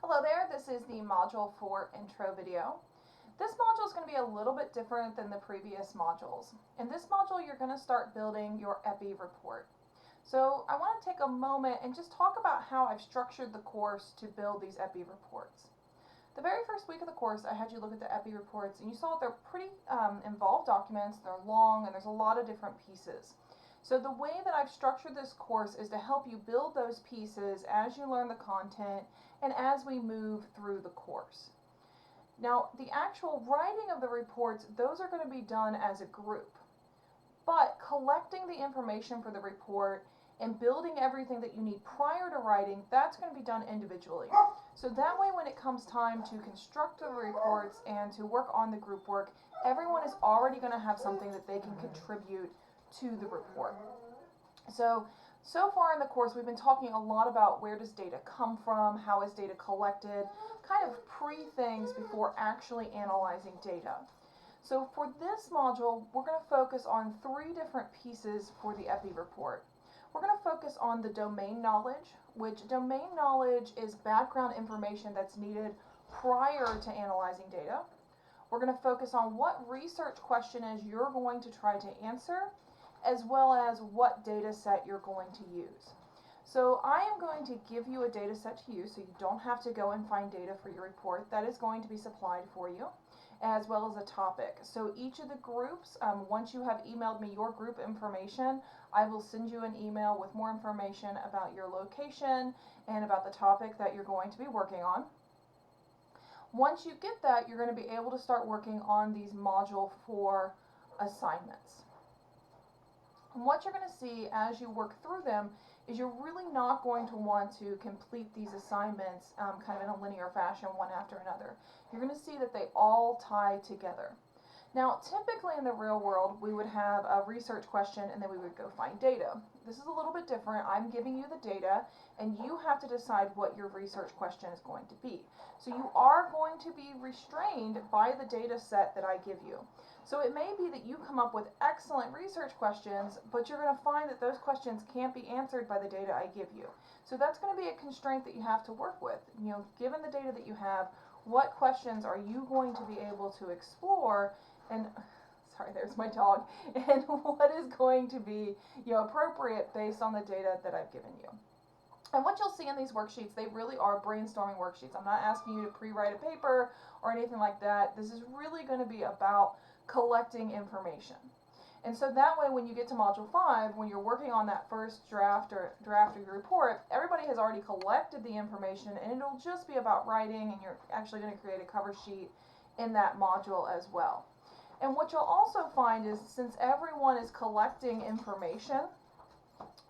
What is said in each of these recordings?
Hello there, this is the Module 4 intro video. This module is going to be a little bit different than the previous modules. In this module, you're going to start building your EPI report. So I want to take a moment and just talk about how I've structured the course to build these EPI reports. The very first week of the course, I had you look at the EPI reports, and you saw they're pretty involved documents, they're long, and there's a lot of different pieces. So the way that I've structured this course is to help you build those pieces as you learn the content and as we move through the course. Now, the actual writing of the reports, those are going to be done as a group. But collecting the information for the report and building everything that you need prior to writing, that's going to be done individually. So that way, when it comes time to construct the reports and to work on the group work, everyone is already going to have something that they can contribute to the report. So far in the course, we've been talking a lot about where does data come from, how is data collected, kind of pre-things before actually analyzing data. So for this module, we're going to focus on three different pieces for the EPI report. We're going to focus on the domain knowledge, which domain knowledge is background information that's needed prior to analyzing data. We're going to focus on what research question is you're going to try to answer, as well as what data set you're going to use. So I am going to give you a data set to use so you don't have to go and find data for your report. That is going to be supplied for you, as well as a topic. So each of the groups, once you have emailed me your group information, I will send you an email with more information about your location and about the topic that you're going to be working on. Once you get that, you're going to be able to start working on these Module 4 assignments. And what you're going to see as you work through them is you're really not going to want to complete these assignments kind of in a linear fashion, one after another. You're going to see that they all tie together. Now, typically in the real world, we would have a research question and then we would go find data. This is a little bit different. I'm giving you the data and you have to decide what your research question is going to be. So you are going to be restrained by the data set that I give you. So it may be that you come up with excellent research questions, but you're going to find that those questions can't be answered by the data I give you. So that's going to be a constraint that you have to work with. Given the data that you have, what questions are you going to be able to explore? And sorry, there's my dog. And what is going to be appropriate based on the data that I've given you. And what you'll see in these worksheets, they really are brainstorming worksheets. I'm not asking you to pre-write a paper or anything like that. This is really going to be about collecting information. And so that way, when you get to Module 5, when you're working on that first draft of your report, everybody has already collected the information, and it'll just be about writing, and you're actually going to create a cover sheet in that module as well. And what you'll also find is, since everyone is collecting information,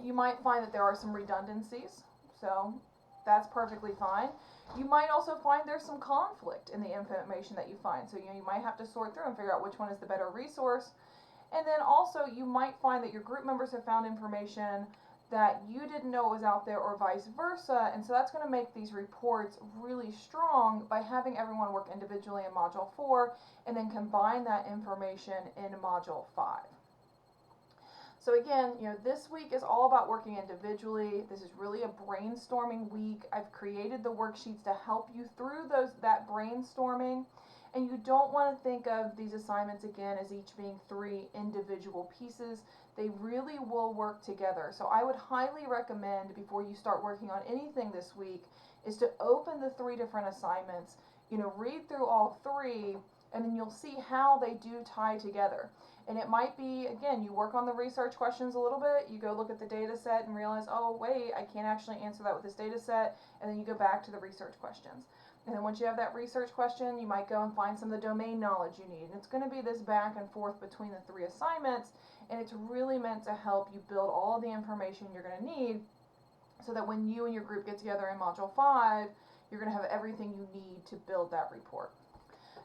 you might find that there are some redundancies. So that's perfectly fine. You might also find there's some conflict in the information that you find. So you might have to sort through and figure out which one is the better resource. And then also you might find that your group members have found information that you didn't know was out there, or vice versa. And so that's going to make these reports really strong by having everyone work individually in Module 4 and then combine that information in Module 5. So again, this week is all about working individually. This is really a brainstorming week. I've created the worksheets to help you through that brainstorming. And you don't want to think of these assignments again as each being three individual pieces. They really will work together. So I would highly recommend, before you start working on anything this week, is to open the three different assignments, read through all three, and then you'll see how they do tie together. And it might be, again, you work on the research questions a little bit, you go look at the data set and realize, oh wait, I can't actually answer that with this data set, and then you go back to the research questions. And then once you have that research question, you might go and find some of the domain knowledge you need. And it's going to be this back and forth between the three assignments, and it's really meant to help you build all of the information you're going to need so that when you and your group get together in Module 5, you're going to have everything you need to build that report.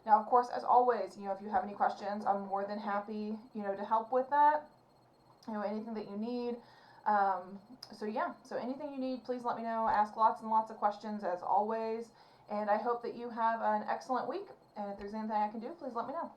Now, of course, as always, if you have any questions, I'm more than happy, to help with that. Anything that you need. So anything you need, please let me know. Ask lots and lots of questions, as always. And I hope that you have an excellent week. And if there's anything I can do, please let me know.